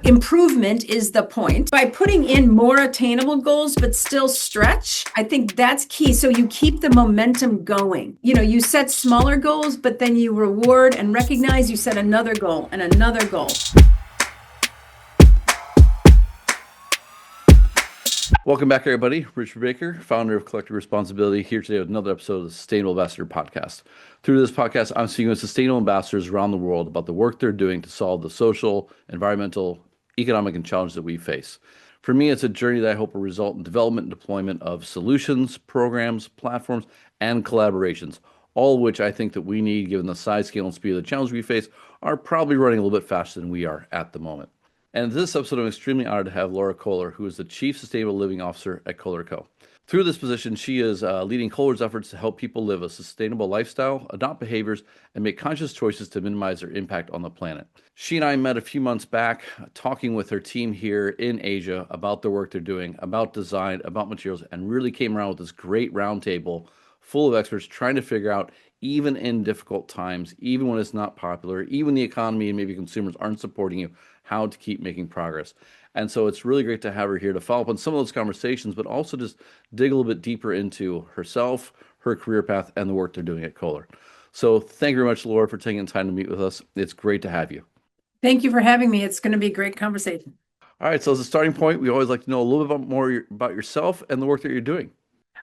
improvement is the point. By putting in more attainable goals, but still stretch, I think that's key. So you keep the momentum going. You set smaller goals, but then you reward and recognize you set another goal and another goal. Welcome back, everybody. Richard Baker, founder of Collective Responsibility, here today with another episode of the Sustainable Ambassador Podcast. Through this podcast, I'm speaking with sustainable ambassadors around the world about the work they're doing to solve the social, environmental, economic, and challenges that we face. For me, it's a journey that I hope will result in development and deployment of solutions, programs, platforms, and collaborations, all of which I think that we need, given the size, scale, and speed of the challenge we face, are probably running a little bit faster than we are at the moment. And in this episode, I'm extremely honored to have Laura Kohler, who is the Chief Sustainable Living Officer at Kohler & Co. Through this position, she is leading Kohler's efforts to help people live a sustainable lifestyle, adopt behaviors, and make conscious choices to minimize their impact on the planet. She and I met a few months back talking with her team here in Asia about the work they're doing, about design, about materials, and really came around with this great roundtable full of experts trying to figure out, even in difficult times, even when it's not popular, even the economy and maybe consumers aren't supporting you, how to keep making progress. And so it's really great to have her here to follow up on some of those conversations, but also just dig a little bit deeper into herself, her career path, and the work they're doing at Kohler. So thank you very much, Laura, for taking the time to meet with us. It's great to have you. Thank you for having me. It's going to be a great conversation. All right. So as a starting point, we always like to know a little bit more about yourself and the work that you're doing.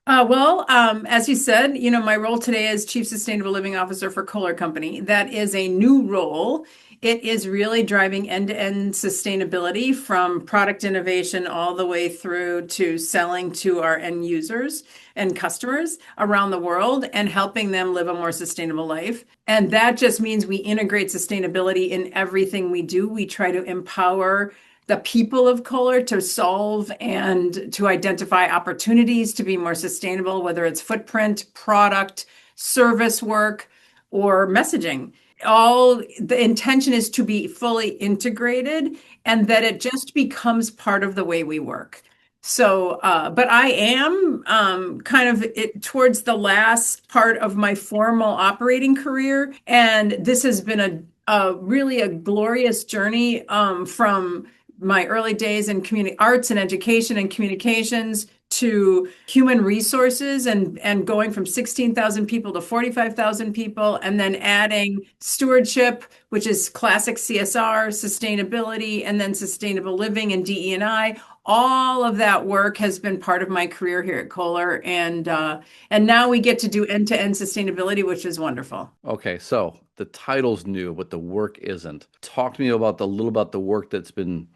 As you said, my role today is Chief Sustainable Living Officer for Kohler Company. That is a new role. It is really driving end-to-end sustainability from product innovation all the way through to selling to our end users and customers around the world and helping them live a more sustainable life. And that just means we integrate sustainability in everything we do. We try to empower the people of Kohler to solve and to identify opportunities to be more sustainable, whether it's footprint, product, service work, or messaging. All the intention is to be fully integrated and that it just becomes part of the way we work. So, but I am towards the last part of my formal operating career. And this has been really a glorious journey from my early days in community arts and education and communications to human resources and going from 16,000 people to 45,000 people, and then adding stewardship, which is classic CSR, sustainability, and then sustainable living and DE&I. All of that work has been part of my career here at Kohler, and now we get to do end-to-end sustainability, which is wonderful. Okay, so the title's new, but the work isn't. Talk to me about a little about the work that's been,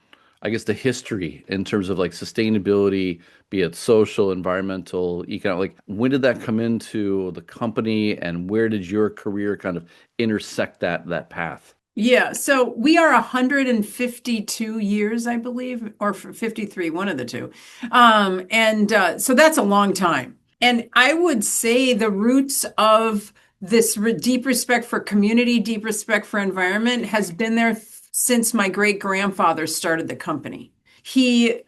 I guess, the history in terms of like sustainability, be it social, environmental, economic. Like, when did that come into the company, and where did your career kind of intersect that path? Yeah, so we are 152 years, I believe, or 53, one of the two. So that's a long time. And I would say the roots of this deep respect for community, deep respect for environment has been there since my great-grandfather started the company. He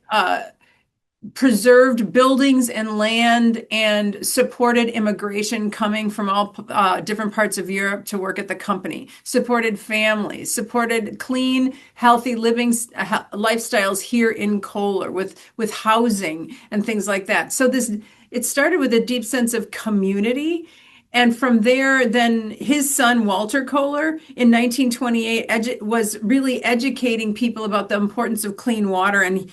preserved buildings and land and supported immigration coming from all different parts of Europe to work at the company, supported families, supported clean, healthy living lifestyles here in Kohler with housing and things like that. So it started with a deep sense of community. And from there, then his son, Walter Kohler, in 1928, was really educating people about the importance of clean water. And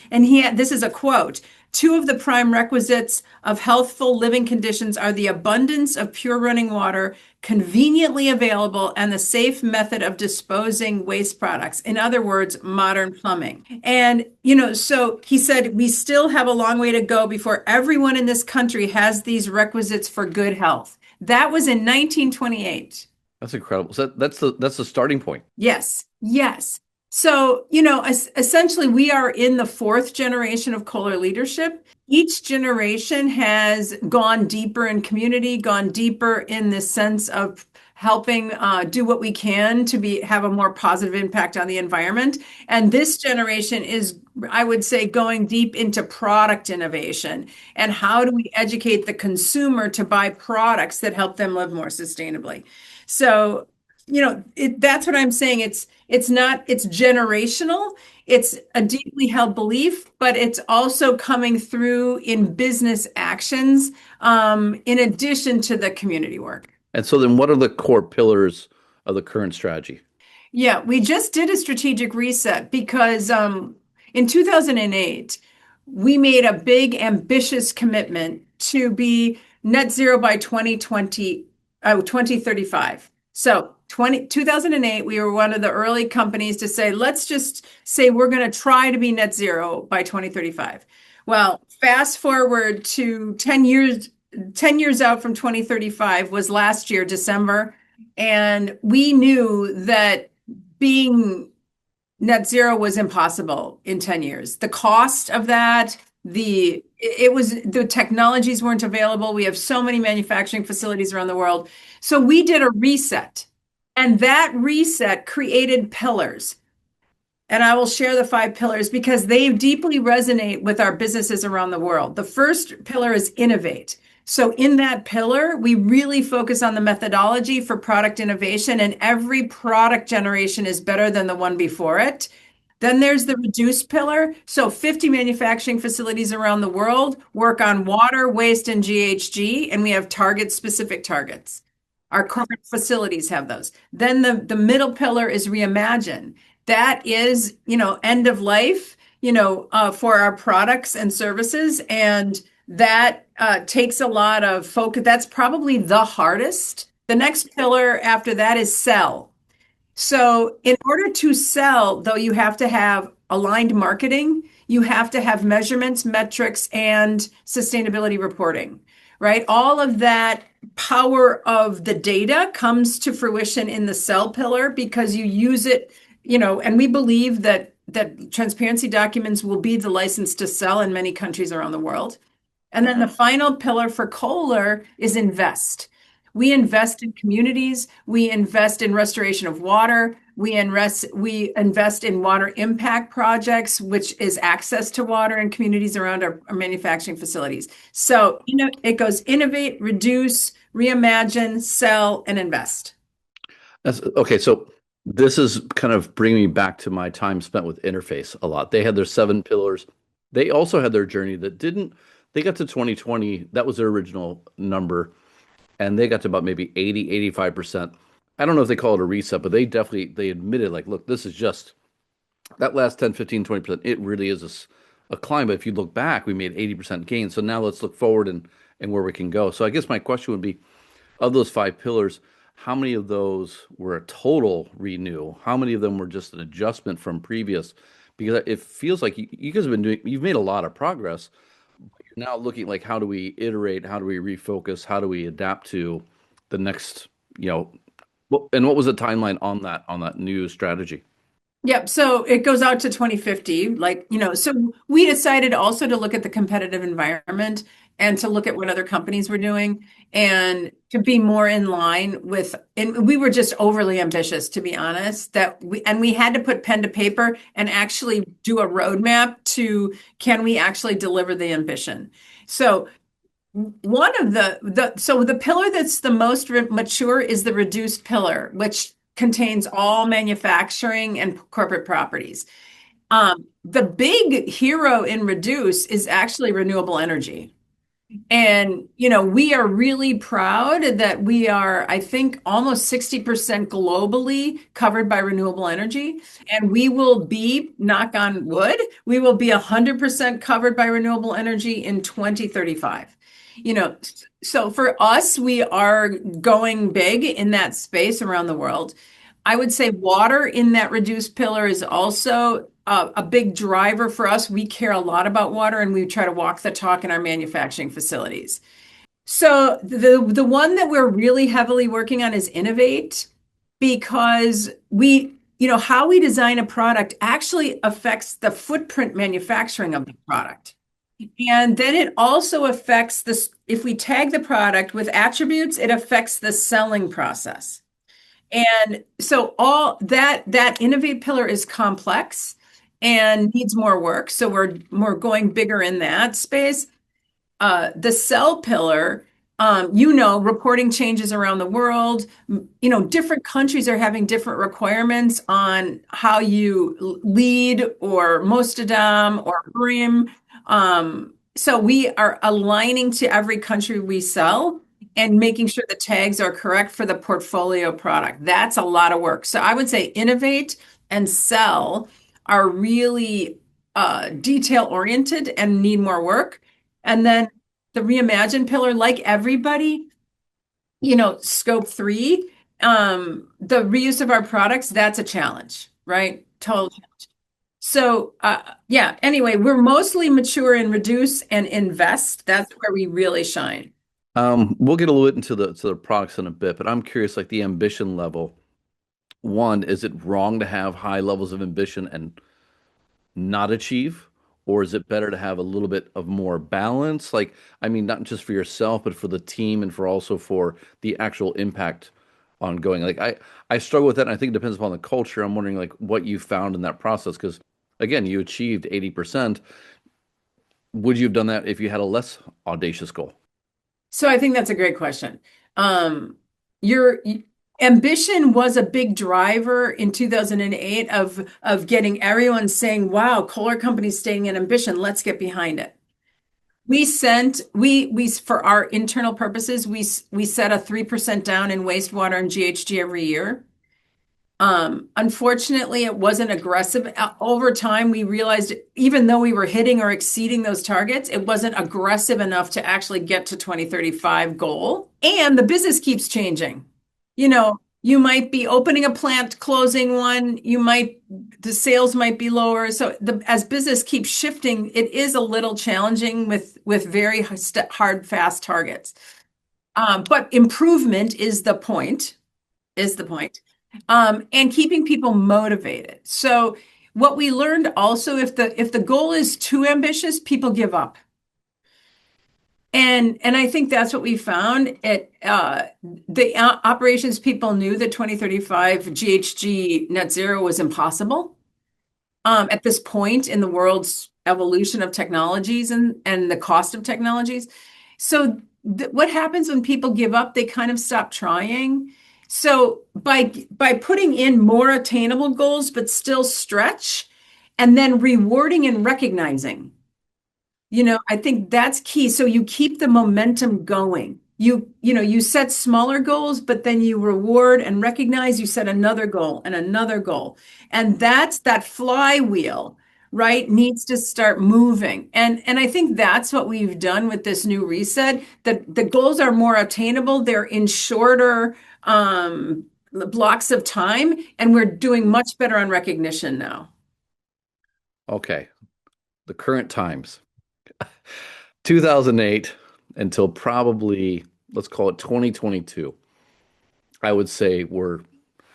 this is a quote: "Two of the prime requisites of healthful living conditions are the abundance of pure running water, conveniently available, and the safe method of disposing waste products." In other words, modern plumbing. And, so he said, we still have a long way to go before everyone in this country has these requisites for good health. That was in 1928. That's incredible. So that's the starting point. Yes. So, essentially we are in the fourth generation of Kohler leadership. Each generation has gone deeper in community, gone deeper in the sense of helping do what we can to have a more positive impact on the environment. And this generation is, I would say, going deep into product innovation and how do we educate the consumer to buy products that help them live more sustainably. So that's what I'm saying. It's not, it's generational. It's a deeply held belief, but it's also coming through in business actions, in addition to the community work. And so then what are the core pillars of the current strategy? Yeah, we just did a strategic reset because in 2008, we made a big, ambitious commitment to be net zero by 2035. So 2008, we were one of the early companies to say, let's just say we're going to try to be net zero by 2035. Well, fast forward to 10 years out from 2035 was last year, December. And we knew that being net zero was impossible in 10 years. The cost of that, the technologies weren't available. We have so many manufacturing facilities around the world. So we did a reset, and that reset created pillars. And I will share the 5 pillars because they deeply resonate with our businesses around the world. The first pillar is innovate. So in that pillar, we really focus on the methodology for product innovation, and every product generation is better than the one before it. Then there's the reduce pillar. So 50 manufacturing facilities around the world work on water, waste, and GHG, and we have specific targets. Our corporate facilities have those. Then the middle pillar is reimagine. That is, end of life, for our products and services. And that takes a lot of focus. That's probably the hardest. The next pillar after that is sell. So in order to sell, though, you have to have aligned marketing, you have to have measurements, metrics, and sustainability reporting, right? All of that power of the data comes to fruition in the sell pillar because you use it, and we believe that transparency documents will be the license to sell in many countries around the world. And then the final pillar for Kohler is invest. We invest in communities. We invest in restoration of water. We invest in water impact projects, which is access to water in communities around our manufacturing facilities. So, it goes innovate, reduce, reimagine, sell, and invest. That's okay. So this is kind of bringing me back to my time spent with Interface a lot. They had their 7 pillars. They also had their journey that didn't, they got to 2020. That was their original number. And they got to about maybe 80, 85%. I don't know if they call it a reset, but they admitted like, look, this is just that last 10, 15, 20%. It really is a climb. But if you look back, we made 80% gain. So now let's look forward and where we can go. So I guess my question would be, of those 5 pillars, how many of those were a total renew? How many of them were just an adjustment from previous? Because it feels like you guys have you've made a lot of progress. You're now looking like, how do we iterate? How do we refocus? How do we adapt to the next, and what was the timeline on that new strategy? Yep. So it goes out to 2050. So we decided also to look at the competitive environment and to look at what other companies were doing and to be more in line with, and we were just overly ambitious, to be honest, and we had to put pen to paper and actually do a roadmap to, can we actually deliver the ambition? So one of the pillar that's the most mature is the reduced pillar, which contains all manufacturing and corporate properties. The big hero in reduce is actually renewable energy. And, we are really proud that we are, I think, almost 60% globally covered by renewable energy. And we will be, knock on wood, we will be 100% covered by renewable energy in 2035. So for us, we are going big in that space around the world. I would say water in that reduced pillar is also a big driver for us. We care a lot about water, and we try to walk the talk in our manufacturing facilities. So the one that we're really heavily working on is innovate, because how we design a product actually affects the footprint manufacturing of the product. And then it also affects this, if we tag the product with attributes, it affects the selling process. And so all that innovate pillar is complex and needs more work. So we're going bigger in that space. The sell pillar Reporting changes around the world. Different countries are having different requirements on how you lead or Mostadam or Brim. So we are aligning to every country we sell and making sure the tags are correct for the portfolio product. That's a lot of work. So I would say innovate and sell are really detail oriented and need more work. And then the reimagine pillar, like everybody, scope three, the reuse of our products, that's a challenge, right? Total challenge. So, yeah, anyway, we're mostly mature and reduce and invest. That's where we really shine. We'll get a little bit into the products in a bit, but I'm curious, like the ambition level. One, is it wrong to have high levels of ambition and not achieve? Or is it better to have a little bit of more balance? Like, I mean, not just for yourself, but for the team and for also for the actual impact ongoing. Like I struggle with that, and I think it depends upon the culture. I'm wondering like what you found in that process, because again, you achieved 80%. Would you have done that if you had a less audacious goal? So I think that's a great question. Your ambition was a big driver in 2008 of getting everyone saying, "Wow, Kohler Company's stating an ambition. Let's get behind it." We for our internal purposes, we set a 3% down in wastewater and GHG every year. Unfortunately, it wasn't aggressive. Over time, we realized even though we were hitting or exceeding those targets, it wasn't aggressive enough to actually get to 2035 goal. And the business keeps changing. You might be opening a plant, closing one, the sales might be lower. So as business keeps shifting, it is a little challenging with very hard, fast targets. But improvement is the point, and keeping people motivated. So what we learned also, if the goal is too ambitious, people give up. And I think that's what we found. The operations people knew that 2035 GHG net zero was impossible at this point in the world's evolution of technologies and the cost of technologies. So what happens when people give up? They kind of stop trying. So by putting in more attainable goals, but still stretch, and then rewarding and recognizing, I think that's key. So you keep the momentum going. You set smaller goals, but then you reward and recognize you set another goal and another goal. And that's that flywheel, right? Needs to start moving. And I think that's what we've done with this new reset. The goals are more attainable. They're in shorter blocks of time, and we're doing much better on recognition now. Okay, the current times. 2008 until probably, let's call it 2022, I would say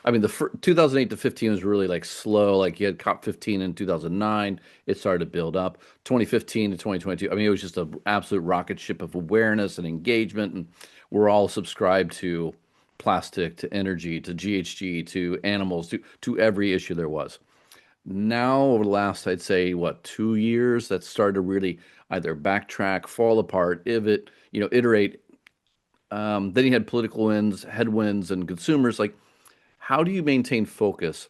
I mean, 2008 to 15 was really like slow. Like you had COP 15 in 2009, it started to build up. 2015 to 2022, I mean, it was just an absolute rocket ship of awareness and engagement. And we're all subscribed to plastic, to energy, to GHG, to animals, to every issue there was. Now, over the last, I'd say, what, 2 years, that started to really either backtrack, fall apart, iterate. Then you had political winds, headwinds, and consumers. Like, how do you maintain focus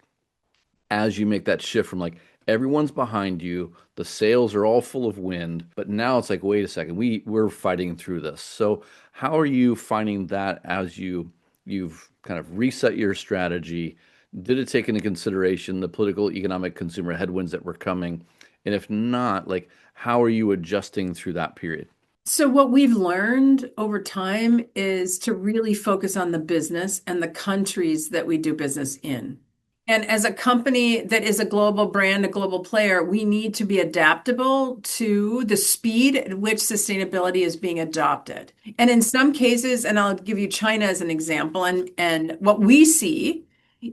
as you make that shift from like everyone's behind you, the sails are all full of wind, but now it's like, wait a second, we're fighting through this. So, how are you finding that as you've kind of reset your strategy? Did it take into consideration the political, economic, consumer headwinds that were coming? And if not, like, how are you adjusting through that period? So what we've learned over time is to really focus on the business and the countries that we do business in. And as a company that is a global brand, a global player, we need to be adaptable to the speed at which sustainability is being adopted. And in some cases, and I'll give you China as an example, and what we see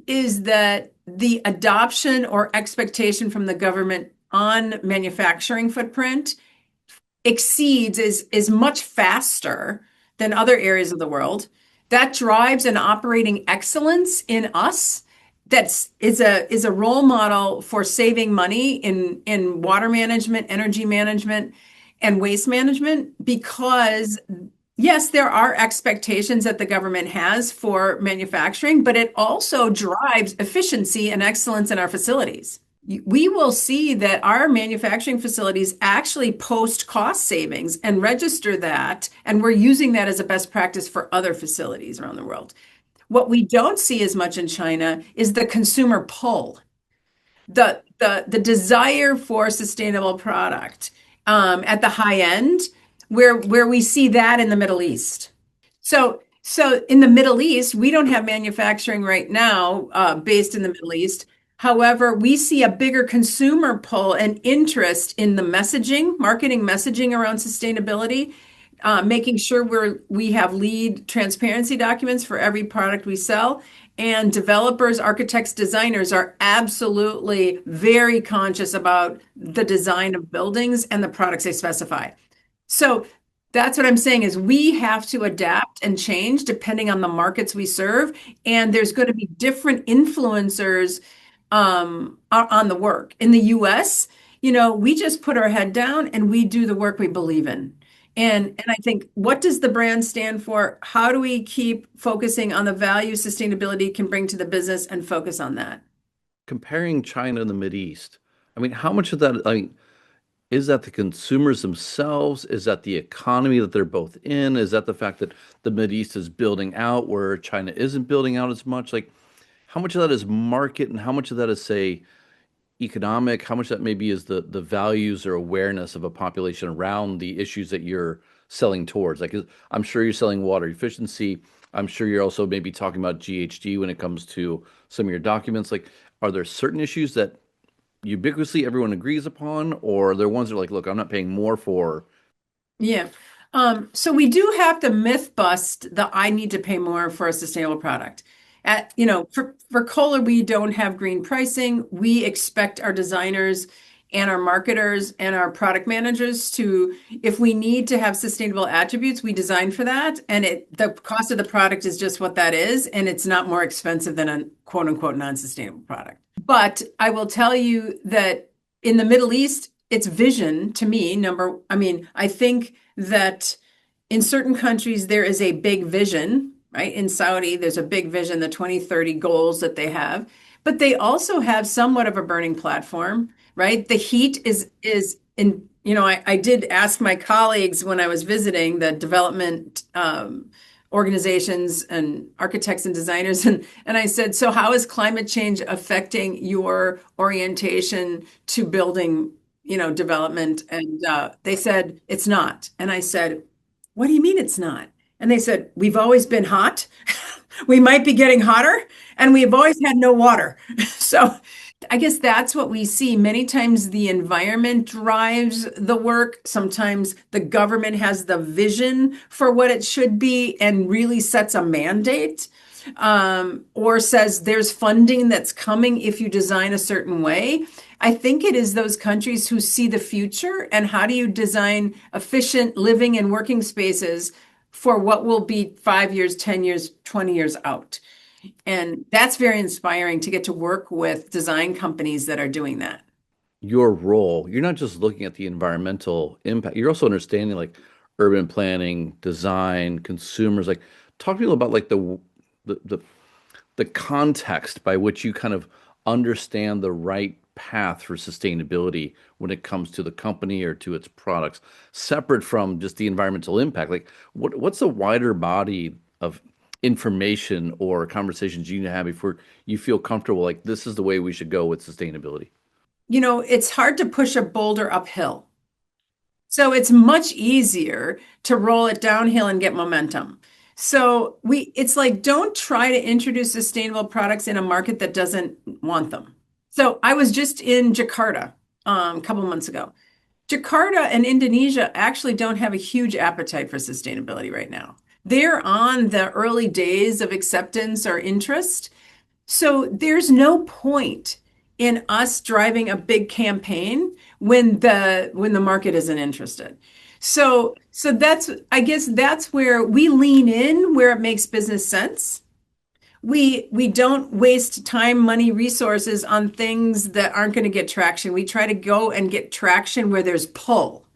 is that the adoption or expectation from the government on manufacturing footprint is much faster than other areas of the world. That drives an operating excellence in us is a role model for saving money in water management, energy management, and waste management, because Yes, there are expectations that the government has for manufacturing, but it also drives efficiency and excellence in our facilities. We will see that our manufacturing facilities actually post cost savings and register that, and we're using that as a best practice for other facilities around the world. What we don't see as much in China is the consumer pull, the desire for sustainable product at the high end, where we see that in the Middle East. So in the Middle East, we don't have manufacturing right now based in the Middle East. However, we see a bigger consumer pull and interest in the messaging, marketing messaging around sustainability, making sure we have lead transparency documents for every product we sell. And developers, architects, designers are absolutely very conscious about the design of buildings and the products they specify. So that's what I'm saying is we have to adapt and change depending on the markets we serve. And there's going to be different influencers on the work. In the US, we just put our head down and we do the work we believe in. And I think, what does the brand stand for? How do we keep focusing on the value sustainability can bring to the business and focus on that? Comparing China and the Mid East, I mean, how much of that, I mean, is that the consumers themselves? Is that the economy that they're both in? Is that the fact that the Mid East is building out where China isn't building out as much? Like, how much of that is market and how much of that is, say, economic? How much of that maybe is the values or awareness of a population around the issues that you're selling towards? Like, I'm sure you're selling water efficiency. I'm sure you're also maybe talking about GHG when it comes to some of your documents. Like, are there certain issues that ubiquitously everyone agrees upon, or are there ones that are like, look, I'm not paying more for? Yeah. So we do have to myth bust the I need to pay more for a sustainable product. For Kohler, we don't have green pricing. We expect our designers and our marketers and our product managers to, if we need to have sustainable attributes, we design for that. And the cost of the product is just what that is. And it's not more expensive than a quote unquote non-sustainable product. But I will tell you that in the Middle East, it's vision to me. I think that in certain countries, there is a big vision, right? In Saudi, there's a big vision, the 2030 goals that they have, but they also have somewhat of a burning platform, right? The heat is in, I did ask my colleagues when I was visiting the development organizations and architects and designers, and I said, so how is climate change affecting your orientation to building, development? And they said, it's not. And I said, what do you mean it's not? And they said, we've always been hot. We might be getting hotter, and we've always had no water. So I guess that's what we see. Many times the environment drives the work. Sometimes the government has the vision for what it should be and really sets a mandate, or says there's funding that's coming if you design a certain way. I think it is those countries who see the future and how do you design efficient living and working spaces for what will be 5 years, 10 years, 20 years out. And that's very inspiring to get to work with design companies that are doing that. Your role, you're not just looking at the environmental impact, you're also understanding like urban planning, design, consumers. Like, talk to me about like the the context by which you kind of understand the right path for sustainability when it comes to the company or to its products, separate from just the environmental impact. Like, what's the wider body of information or conversations you need to have before you feel comfortable like this is the way we should go with sustainability? It's hard to push a boulder uphill. So it's much easier to roll it downhill and get momentum. So it's like, don't try to introduce sustainable products in a market that doesn't want them. So I was just in Jakarta a couple months ago. Jakarta and Indonesia actually don't have a huge appetite for sustainability right now. They're on the early days of acceptance or interest. So there's no point in us driving a big campaign when the market isn't interested. So I guess that's where we lean in where it makes business sense. We don't waste time, money, resources on things that aren't going to get traction. We try to go and get traction where there's pull.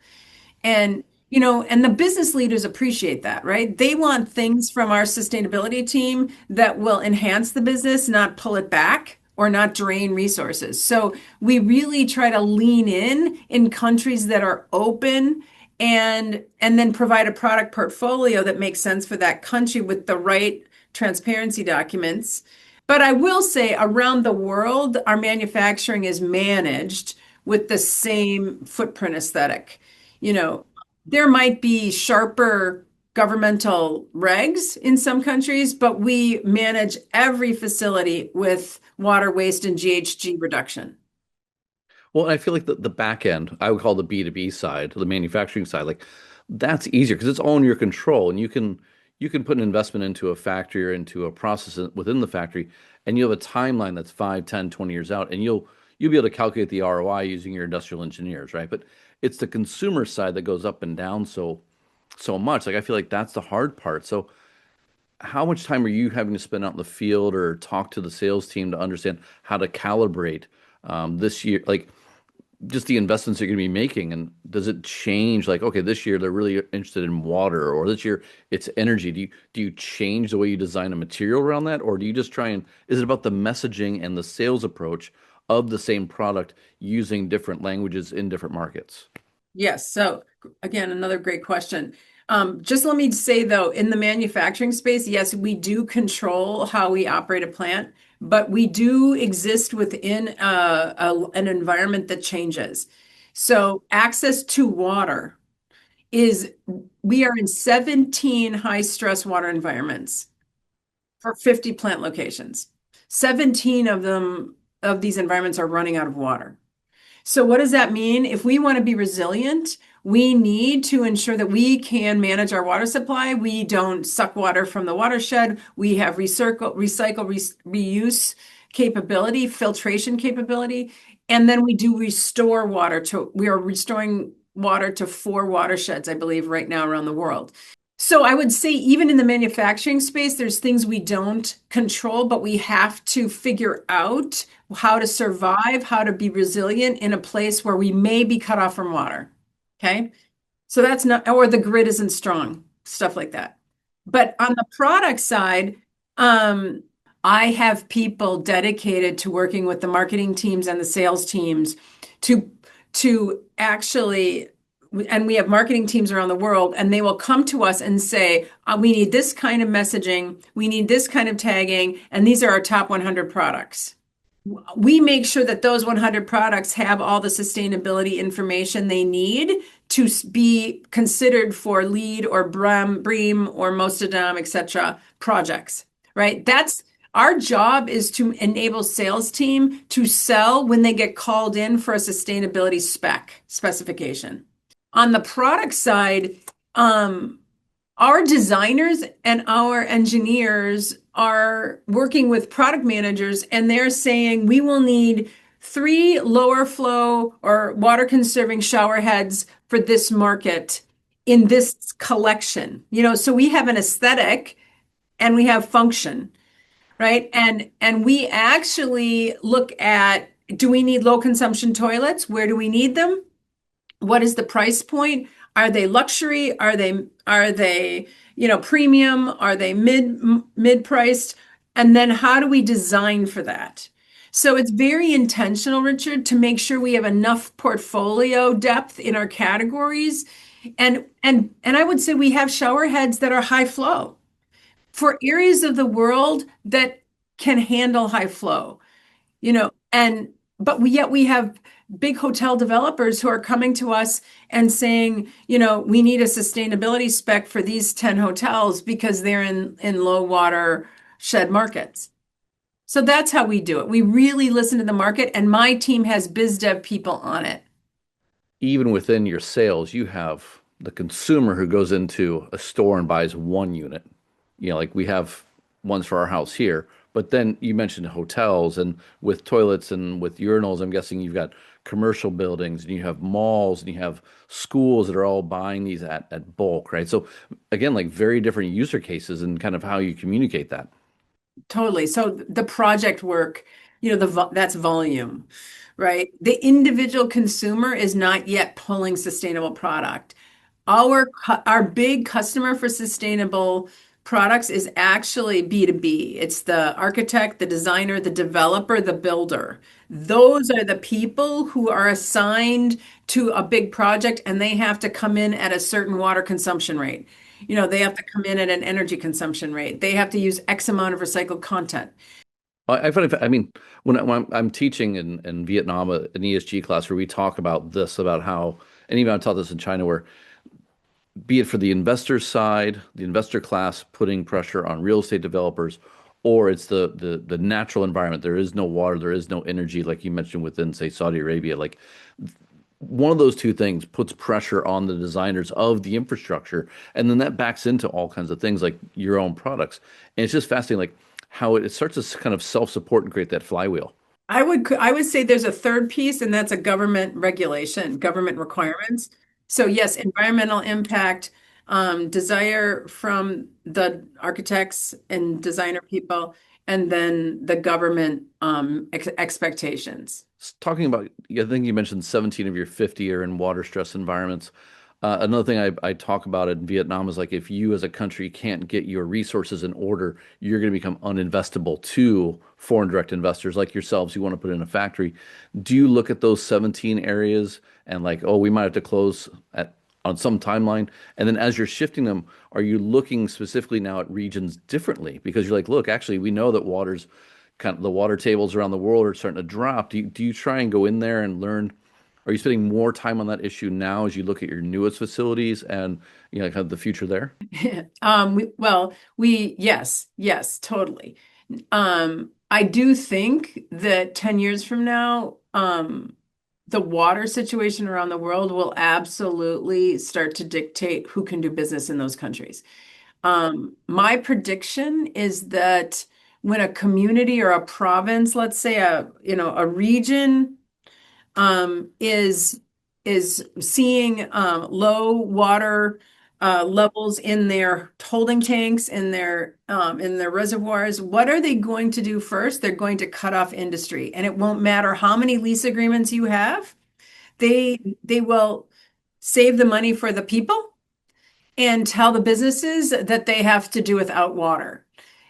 And And the business leaders appreciate that, right? They want things from our sustainability team that will enhance the business, not pull it back or not drain resources. So we really try to lean in countries that are open and then provide a product portfolio that makes sense for that country with the right transparency documents. But I will say around the world, our manufacturing is managed with the same footprint aesthetic. You know, there might be sharper governmental regs in some countries, but we manage every facility with water waste and GHG reduction. Well, I feel like the back end, I would call the B2B side, the manufacturing side, like that's easier because it's all in your control, and you can put an investment into a factory or into a process within the factory, and you have a timeline that's 5, 10, 20 years out, and you'll be able to calculate the ROI using your industrial engineers, right? But it's the consumer side that goes up and down so much. Like I feel like that's the hard part. So how much time are you having to spend out in the field or talk to the sales team to understand how to calibrate this year? Like just the investments you're going to be making, and does it change? Like, okay, this year they're really interested in water, or this year it's energy. Do you change the way you design a material around that, or do you just try and is it about the messaging and the sales approach of the same product using different languages in different markets? Yes. So again, another great question. Just let me say though, in the manufacturing space, yes, we do control how we operate a plant, but we do exist within an environment that changes. So access to water is, we are in 17 high stress water environments for 50 plant locations. 17 of them, of these environments are running out of water. So what does that mean? If we want to be resilient, we need to ensure that we can manage our water supply. We don't suck water from the watershed. We have reuse capability, filtration capability, and then we do restore water to, we are restoring water to 4 watersheds, I believe, right now around the world. So I would say even in the manufacturing space, there's things we don't control, but we have to figure out how to survive, how to be resilient in a place where we may be cut off from water. Okay. So that's not, or the grid isn't strong, stuff like that. But on the product side, I have people dedicated to working with the marketing teams and the sales teams to actually, and we have marketing teams around the world, and they will come to us and say, we need this kind of messaging, we need this kind of tagging, and these are our top 100 products. We make sure that those 100 products have all the sustainability information they need to be considered for LEED or BREEAM or Mostadam, et cetera, projects, right? That's our job, is to enable sales team to sell when they get called in for a sustainability specification. On the product side, our designers and our engineers are working with product managers, and they're saying we will need 3 lower flow or water conserving shower heads for this market in this collection. So we have an aesthetic and we have function, right? And we actually look at, do we need low consumption toilets? Where do we need them? What is the price point? Are they luxury? Are they premium? Are they mid priced? And then how do we design for that? So it's very intentional, Richard, to make sure we have enough portfolio depth in our categories. And I would say we have shower heads that are high flow for areas of the world that can handle high flow, and yet we have big hotel developers who are coming to us and saying, we need a sustainability spec for these 10 hotels because they're in low water shed markets. So that's how we do it. We really listen to the market, and my team has biz dev people on it. Even within your sales, you have the consumer who goes into a store and buys one unit. Like we have ones for our house here, but then you mentioned hotels, and with toilets and with urinals, I'm guessing you've got commercial buildings and you have malls and you have schools that are all buying these at bulk, right? So again, like very different user cases and kind of how you communicate that. Totally. So the project work, that's volume, right? The individual consumer is not yet pulling sustainable product. Our big customer for sustainable products is actually B2B. It's the architect, the designer, the developer, the builder. Those are the people who are assigned to a big project and they have to come in at a certain water consumption rate. They have to come in at an energy consumption rate. They have to use X amount of recycled content. I mean, when I'm teaching in Vietnam, an ESG class where we talk about this, about how, and even I taught this in China, where be it for the investor side, the investor class putting pressure on real estate developers, or it's the natural environment. There is no water, there is no energy, like you mentioned within, say, Saudi Arabia. Like one of those two things puts pressure on the designers of the infrastructure, and then that backs into all kinds of things like your own products. And it's just fascinating, like how it starts to kind of self-support and create that flywheel. I would say there's a third piece, and that's a government regulation, government requirements. So yes, environmental impact, desire from the architects and designer people, and then the government expectations. Talking about, I think you mentioned 17 of your 50 are in water stress environments. Another thing I talk about in Vietnam is like if you as a country can't get your resources in order, you're going to become uninvestable to foreign direct investors like yourselves who want to put in a factory. Do you look at those 17 areas and like, oh, we might have to close at on some timeline? And then as you're shifting them, are you looking specifically now at regions differently? Because you're like, look, actually, we know that water's kind of the water tables around the world are starting to drop. Do you try and go in there and learn? Are you spending more time on that issue now as you look at your newest facilities and kind of the future there? Yes, totally. I do think that 10 years from now, the water situation around the world will absolutely start to dictate who can do business in those countries. My prediction is that when a community or a province, let's say a region, is seeing low water levels in their holding tanks, in their reservoirs, what are they going to do first? They're going to cut off industry, and it won't matter how many lease agreements you have. They will save the money for the people and tell the businesses that they have to do without water.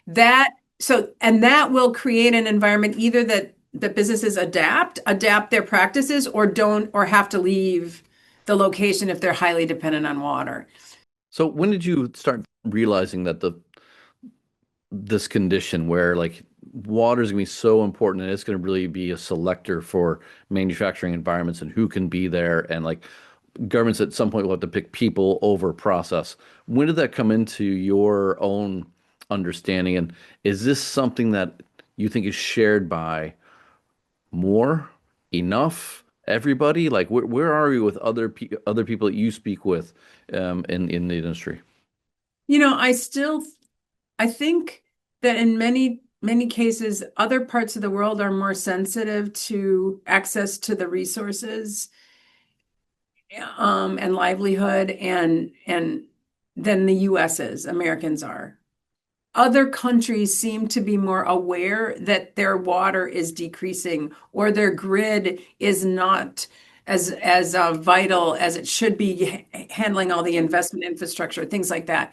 And that will create an environment either that businesses adapt their practices or don't or have to leave the location if they're highly dependent on water. So when did you start realizing that this condition where like water is going to be so important and it's going to really be a selector for manufacturing environments and who can be there and like governments at some point will have to pick people over process. When did that come into your own understanding? And is this something that you think is shared by more, enough, everybody? Like where are you with other people that you speak with in the industry? I think that in many cases, other parts of the world are more sensitive to access to the resources, and livelihood and than the US is, Americans are. Other countries seem to be more aware that their water is decreasing or their grid is not as vital as it should be handling all the investment infrastructure, things like that.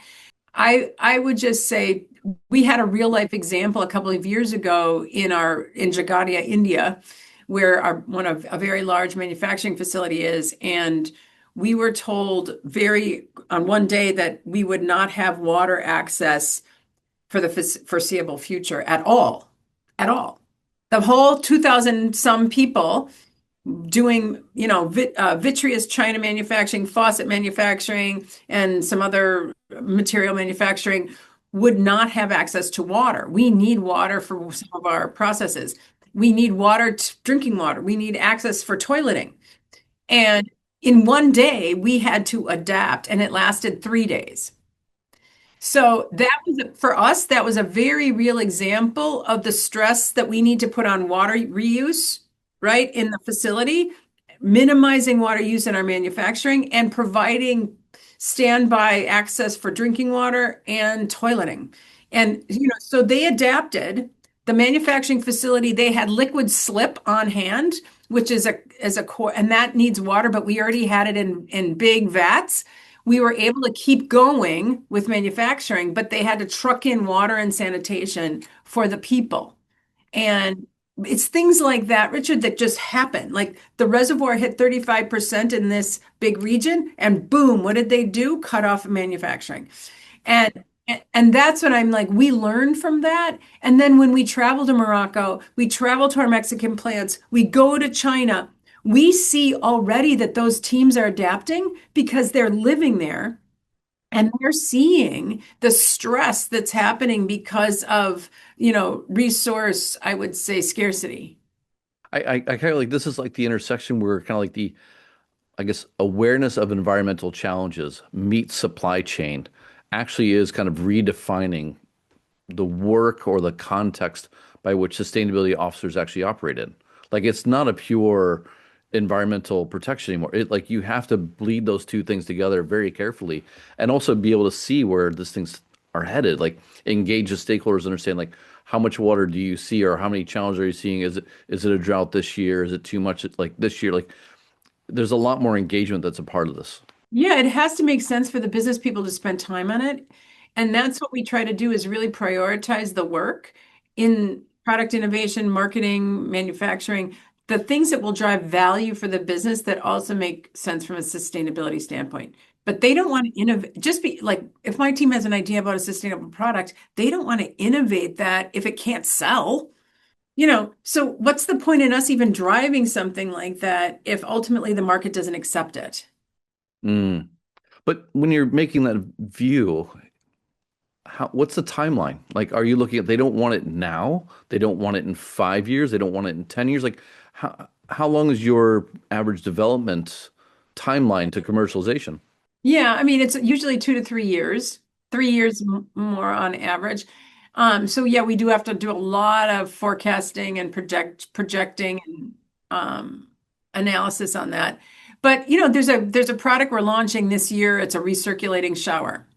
I would just say we had a real life example a couple of years ago in Jagadia, India, where a very large manufacturing facility is, and we were told on one day that we would not have water access for the foreseeable future at all, at all. The whole 2,000 some people doing, vitreous china manufacturing, faucet manufacturing, and some other material manufacturing would not have access to water. We need water for some of our processes. We need water, drinking water. We need access for toileting. And in one day, we had to adapt, and it lasted 3 days. So for us, that was a very real example of the stress that we need to put on water reuse, right, in the facility, minimizing water use in our manufacturing and providing standby access for drinking water and toileting. And, so they adapted. The manufacturing facility, they had liquid slip on hand, which is a core, and that needs water, but we already had it in big vats. we were able to keep going with manufacturing, but they had to truck in water and sanitation for the people. And it's things like that, Richard, that just happen. Like the reservoir hit 35% in this big region, and boom, what did they do? Cut off manufacturing. And and that's what I'm like, we learn from that. And then when we travel to Morocco, we travel to our Mexican plants, we go to China, we see already that those teams are adapting because they're living there and they're seeing the stress that's happening because of, resource, I would say, scarcity. I kind of like this is like the intersection where kind of like the, I guess, awareness of environmental challenges meets supply chain actually is kind of redefining the work or the context by which sustainability officers actually operate in. Like it's not a pure environmental protection anymore. It like you have to bleed those two things together very carefully and also be able to see where these things are headed. Like engage the stakeholders, understand like how much water do you see or how many challenges are you seeing? Is it a drought this year? Is it too much like this year? Like there's a lot more engagement that's a part of this. Yeah, it has to make sense for the business people to spend time on it. And that's what we try to do is really prioritize the work in product innovation, marketing, manufacturing, the things that will drive value for the business that also make sense from a sustainability standpoint. But they don't want to innovate, just be like, if my team has an idea about a sustainable product, they don't want to innovate that if it can't sell. So what's the point in us even driving something like that if ultimately the market doesn't accept it? Mm. But when you're making that view, what's the timeline? Like, are you looking at they don't want it now? They don't want it in 5 years? They don't want it in 10 years? Like, how long is your average development timeline to commercialization? Yeah, I mean, it's usually 2 to 3 years, 3 years more on average. So yeah, we do have to do a lot of forecasting and projecting and analysis on that. But there's a product we're launching this year. It's a recirculating shower.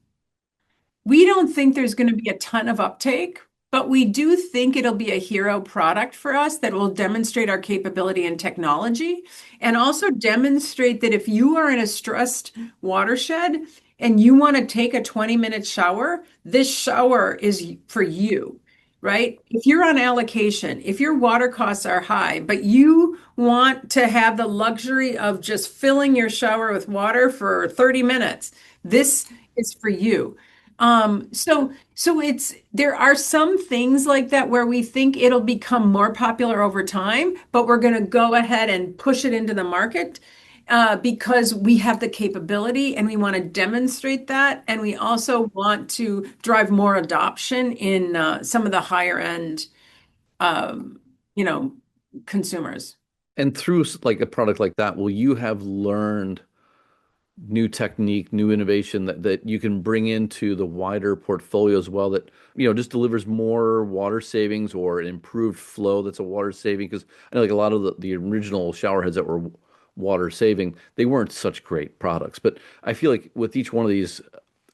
We don't think there's going to be a ton of uptake, but we do think it'll be a hero product for us that will demonstrate our capability and technology and also demonstrate that if you are in a stressed watershed and you want to take a 20-minute shower, this shower is for you, right? If you're on allocation, if your water costs are high, but you want to have the luxury of just filling your shower with water for 30 minutes, this is for you. So there are some things like that where we think it'll become more popular over time, but we're going to go ahead and push it into the market because we have the capability and we want to demonstrate that, and we also want to drive more adoption in some of the higher end, um, you know, consumers. And through like a product like that, will you have learned new technique, new innovation that you can bring into the wider portfolio as well that, just delivers more water savings or an improved flow that's a water saving? Because I know like a lot of the original shower heads that were water saving, they weren't such great products. But I feel like with each one of these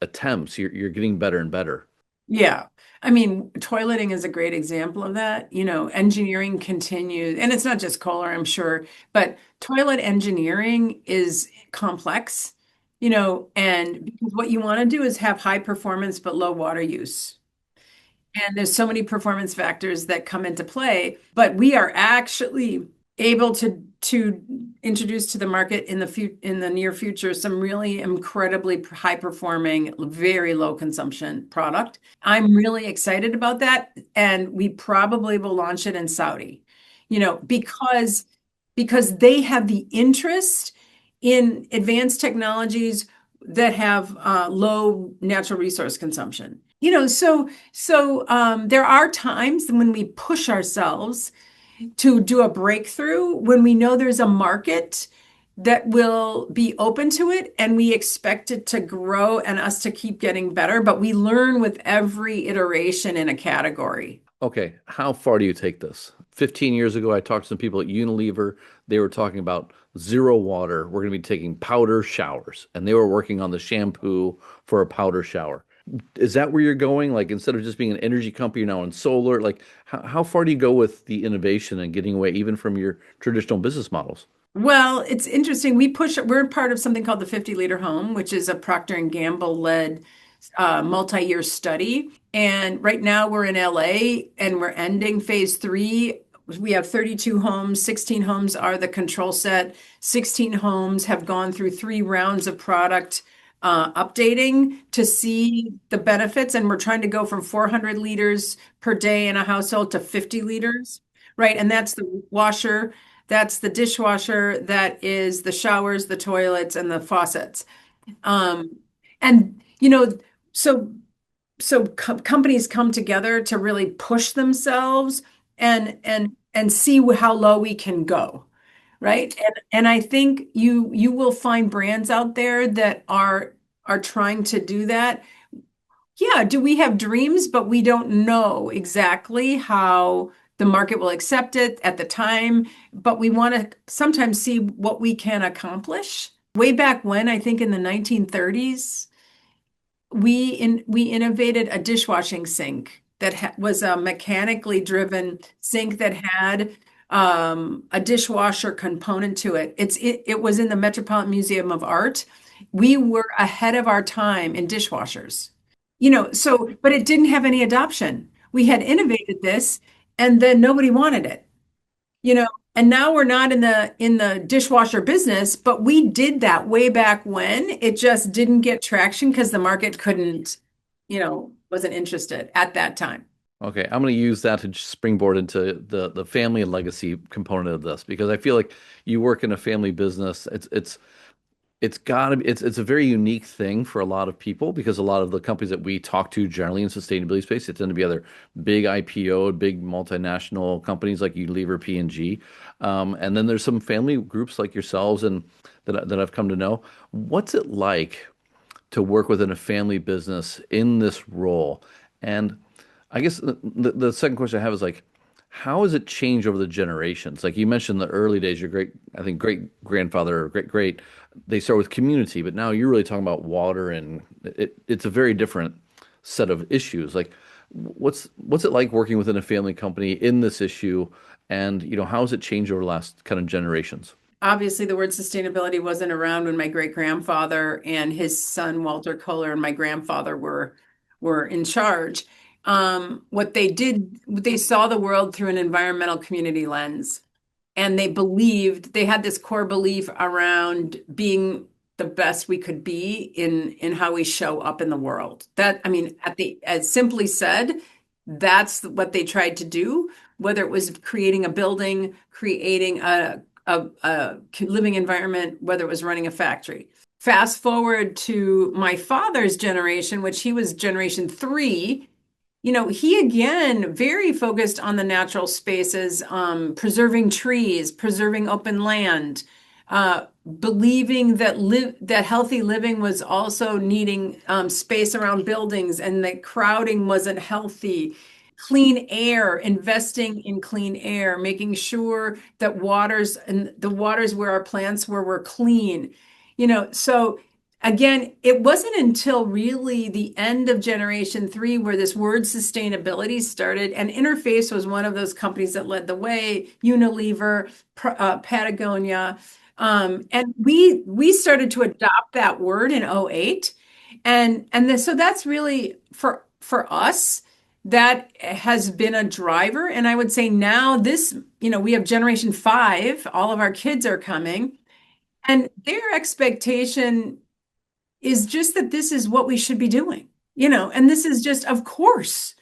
attempts, you're getting better and better. Yeah. I mean, toileting is a great example of that. Engineering continues, and it's not just Kohler, I'm sure, but toilet engineering is complex, and because what you want to do is have high performance but low water use. And there's so many performance factors that come into play, but we are actually able to introduce to the market in the near future some really incredibly high performing, very low consumption product. I'm really excited about that, and we probably will launch it in Saudi, because they have the interest in advanced technologies that have low natural resource consumption. So there are times when we push ourselves to do a breakthrough when we know there's a market that will be open to it and we expect it to grow and us to keep getting better, but we learn with every iteration in a category. Okay, how far do you take this? 15 years ago, I talked to some people at Unilever. They were talking about zero water. We're going to be taking powder showers, and they were working on the shampoo for a powder shower. Is that where you're going? Like instead of just being an energy company, you're now in solar. Like how far do you go with the innovation and getting away even from your traditional business models? Well, it's interesting. We're part of something called the 50-liter home, which is a Procter and Gamble led multi-year study. And right now we're in LA and we're ending phase three. We have 32 homes, 16 homes are the control set. 16 homes have gone through 3 rounds of product updating to see the benefits. And we're trying to go from 400 liters per day in a household to 50 liters, right? And that's the washer, that's the dishwasher, that is the showers, the toilets, and the faucets. Um, and so companies come together to really push themselves and see how low we can go, right? And I think you will find brands out there that are trying to do that. Yeah, do we have dreams, but we don't know exactly how the market will accept it at the time, but we want to sometimes see what we can accomplish. Way back when, I think in the 1930s, we innovated a dishwashing sink that was a mechanically driven sink that had a dishwasher component to it. It was in the Metropolitan Museum of Art. We were ahead of our time in dishwashers. So but it didn't have any adoption. We had innovated this and then nobody wanted it. You know, and now we're not in the dishwasher business, but we did that way back when. It just didn't get traction because the market couldn't, wasn't interested at that time. Okay, I'm going to use that to springboard into the family and legacy component of this because I feel like you work in a family business. It's gotta be it's a very unique thing for a lot of people because a lot of the companies that we talk to generally in sustainability space, they tend to be either big IPO, big multinational companies like Unilever, P&G. And then there's some family groups like yourselves and that I've come to know. What's it like to work within a family business in this role? And I guess the second question I have is like, how has it changed over the generations? Like you mentioned the early days, your I think great grandfather or great, they start with community, but now you're really talking about water and it's a very different set of issues. Like what's it like working within a family company in this issue? And how has it changed over the last kind of generations? Obviously, the word sustainability wasn't around when my great grandfather and his son Walter Kohler and my grandfather were in charge. What they did, they saw the world through an environmental community lens, and they had this core belief around being the best we could be in how we show up in the world. That, I mean, as simply said, that's what they tried to do, whether it was creating a building, creating a living environment, whether it was running a factory. Fast forward to my father's generation, which he was generation three. He again very focused on the natural spaces, preserving trees, preserving open land, believing that healthy living was also needing space around buildings and that crowding wasn't healthy. Clean air, investing in clean air, making sure that waters and the waters where our plants were clean. So again, it wasn't until really the end of generation three where this word sustainability started, and Interface was one of those companies that led the way, Unilever, Patagonia. And we started to adopt that word in '08. So that's really for us, that has been a driver. And I would say now we have generation five, all of our kids are coming, and their expectation is just that this is what we should be doing, and this is just, of course,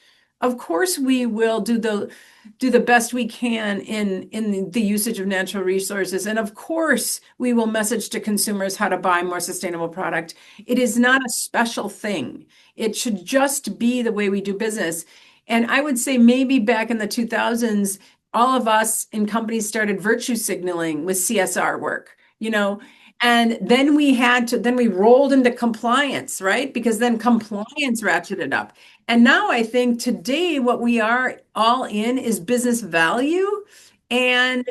we will do the best we can in the usage of natural resources. And of course, we will message to consumers how to buy more sustainable product. It is not a special thing. It should just be the way we do business. And I would say maybe back in the 2000s, all of us in companies started virtue signaling with CSR work, and then we rolled into compliance, right? Because then compliance ratcheted up. And now I think today what we are all in is business value and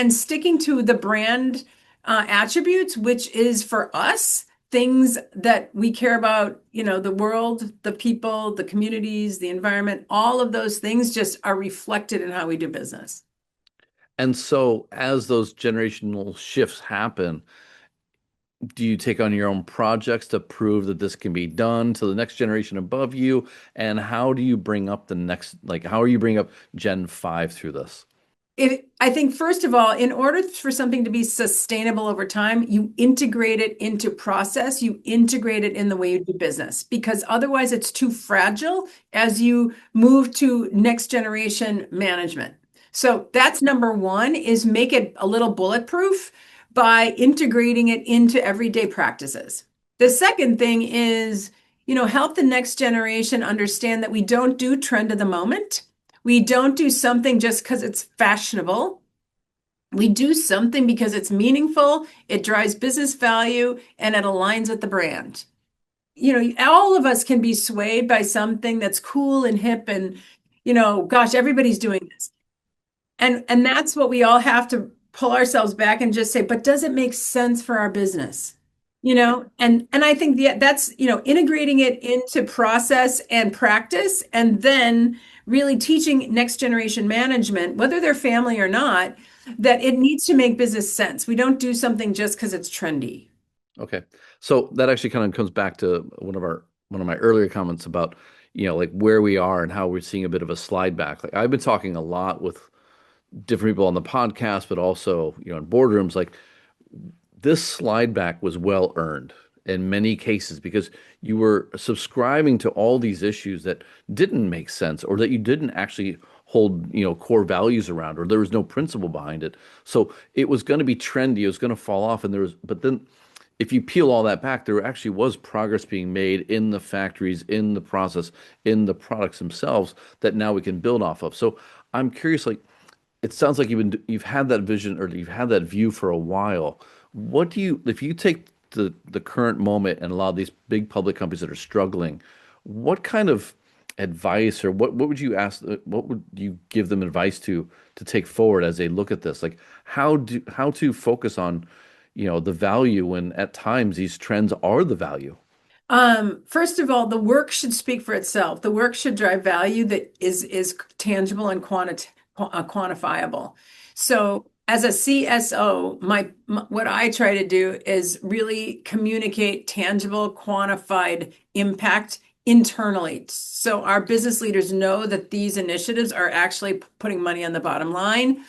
sticking to the brand attributes, which is for us things that we care about, the world, the people, the communities, the environment, all of those things just are reflected in how we do business. And so as those generational shifts happen, do you take on your own projects to prove that this can be done to the next generation above you? And how do you bring up the next, like, how are you bringing up Gen 5 through this? I think, first of all, in order for something to be sustainable over time, you integrate it into process, you integrate it in the way you do business, because otherwise it's too fragile as you move to next generation management. So that's number one, is make it a little bulletproof by integrating it into everyday practices. The second thing is, help the next generation understand that we don't do trend of the moment. We don't do something just because it's fashionable. We do something because it's meaningful, it drives business value, and it aligns with the brand. All of us can be swayed by something that's cool and hip and, gosh, everybody's doing this. And that's what we all have to pull ourselves back and just say, but does it make sense for our business? And I think that's, integrating it into process and practice, and then really teaching next generation management, whether they're family or not, that it needs to make business sense. We don't do something just because it's trendy. Okay. So that actually kind of comes back to one of my earlier comments about, like where we are and how we're seeing a bit of a slide back. Like I've been talking a lot with different people on the podcast, but also, in boardrooms, like this slide back was well earned in many cases because you were subscribing to all these issues that didn't make sense or that you didn't actually hold, core values around, or there was no principle behind it. So it was going to be trendy, it was going to fall off, but then if you peel all that back, there actually was progress being made in the factories, in the process, in the products themselves that now we can build off of. So I'm curious, like, it sounds like you've had that vision or you've had that view for a while. If you take the current moment and a lot of these big public companies that are struggling, what kind of advice or what would you ask, what would you give them advice to take forward as they look at this? Like how to focus on, the value when at times these trends are the value. First of all, the work should speak for itself. The work should drive value that is tangible and quantifiable. So, as a CSO, what I try to do is really communicate tangible, quantified impact internally. So our business leaders know that these initiatives are actually putting money on the bottom line,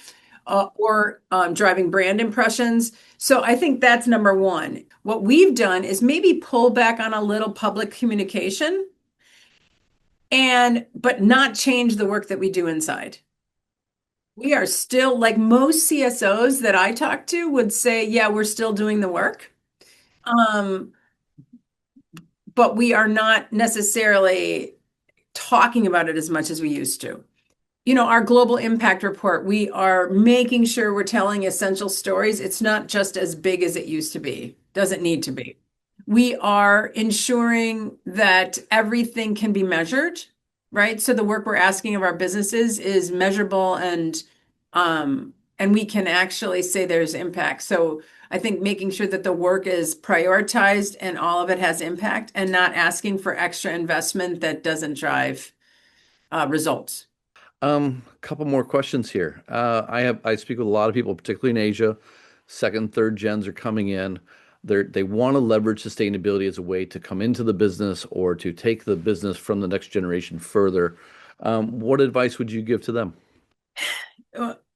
or driving brand impressions. So I think that's number one. What we've done is maybe pull back on a little public communication, but not change the work that we do inside. We are still, like most CSOs that I talk to would say, yeah, we're still doing the work. Um, but we are not necessarily talking about it as much as we used to. Our global impact report, we are making sure we're telling essential stories. It's not just as big as it used to be. Doesn't need to be. We are ensuring that everything can be measured, right? So the work we're asking of our businesses is measurable, and we can actually say there's impact. So I think making sure that the work is prioritized and all of it has impact, and not asking for extra investment that doesn't drive results. A couple more questions here. I speak with a lot of people, particularly in Asia. Second, third gens are coming in. They want to leverage sustainability as a way to come into the business or to take the business from the next generation further. What advice would you give to them?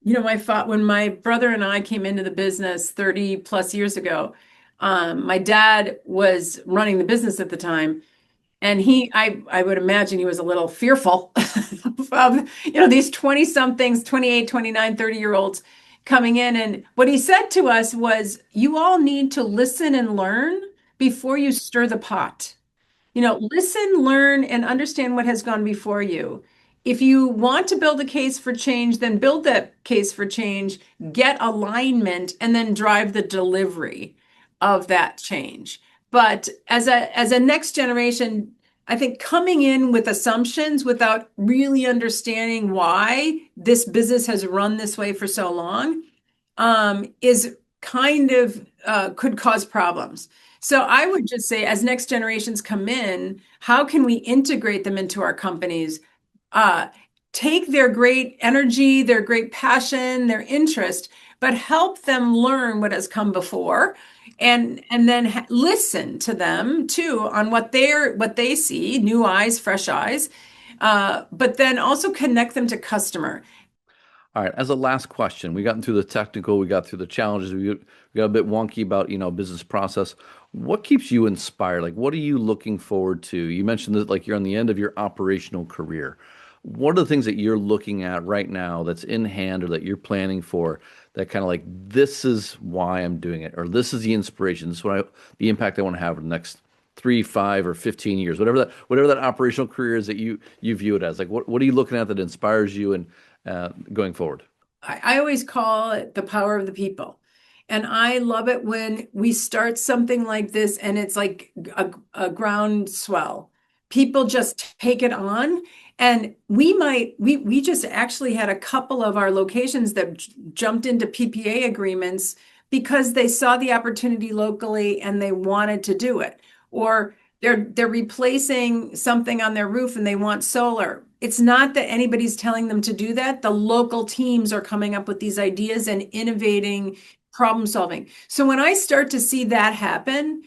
When my brother and I came into the business 30 plus years ago, my dad was running the business at the time. And I would imagine he was a little fearful of, these 20 somethings, 28, 29, 30-year-olds coming in. And what he said to us was, you all need to listen and learn before you stir the pot. Listen, learn, and understand what has gone before you. If you want to build a case for change, then build that case for change, get alignment, and then drive the delivery of that change. But as a next generation, I think coming in with assumptions without really understanding why this business has run this way for so long, is kind of could cause problems. So I would just say, as next generations come in, how can we integrate them into our companies? Uh, take their great energy, their great passion, their interest, but help them learn what has come before and then listen to them too on what they see, new eyes, fresh eyes, but then also connect them to customer. All right. As a last question, we got into the technical, we got through the challenges, we got a bit wonky about, business process. What keeps you inspired? Like, what are you looking forward to? You mentioned that like you're on the end of your operational career. What are the things that you're looking at right now that's in hand or that you're planning for that kind of like this is why I'm doing it, or this is the inspiration, this is the impact I want to have in the next 3, 5, or 15 years, whatever that operational career is that you view it as. Like, what are you looking at that inspires you and going forward? I always call it the power of the people. And I love it when we start something like this and it's like a groundswell. People just take it on. And we just actually had a couple of our locations that jumped into PPA agreements because they saw the opportunity locally and they wanted to do it. Or they're replacing something on their roof and they want solar. It's not that anybody's telling them to do that. The local teams are coming up with these ideas and innovating, problem solving. So when I start to see that happen,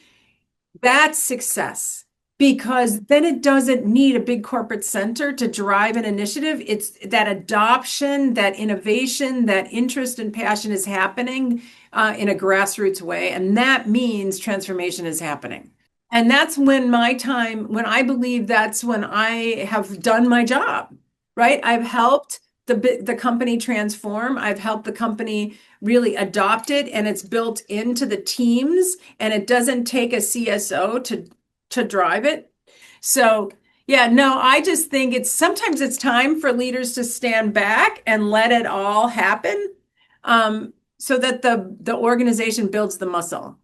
that's success because then it doesn't need a big corporate center to drive an initiative. It's that adoption, that innovation, that interest and passion is happening in a grassroots way. And that means transformation is happening. And that's when I believe that's when I have done my job, right? I've helped the company transform. I've helped the company really adopt it, and it's built into the teams, and it doesn't take a CSO to drive it. So, yeah, no, I just think sometimes it's time for leaders to stand back and let it all happen, so that the organization builds the muscle.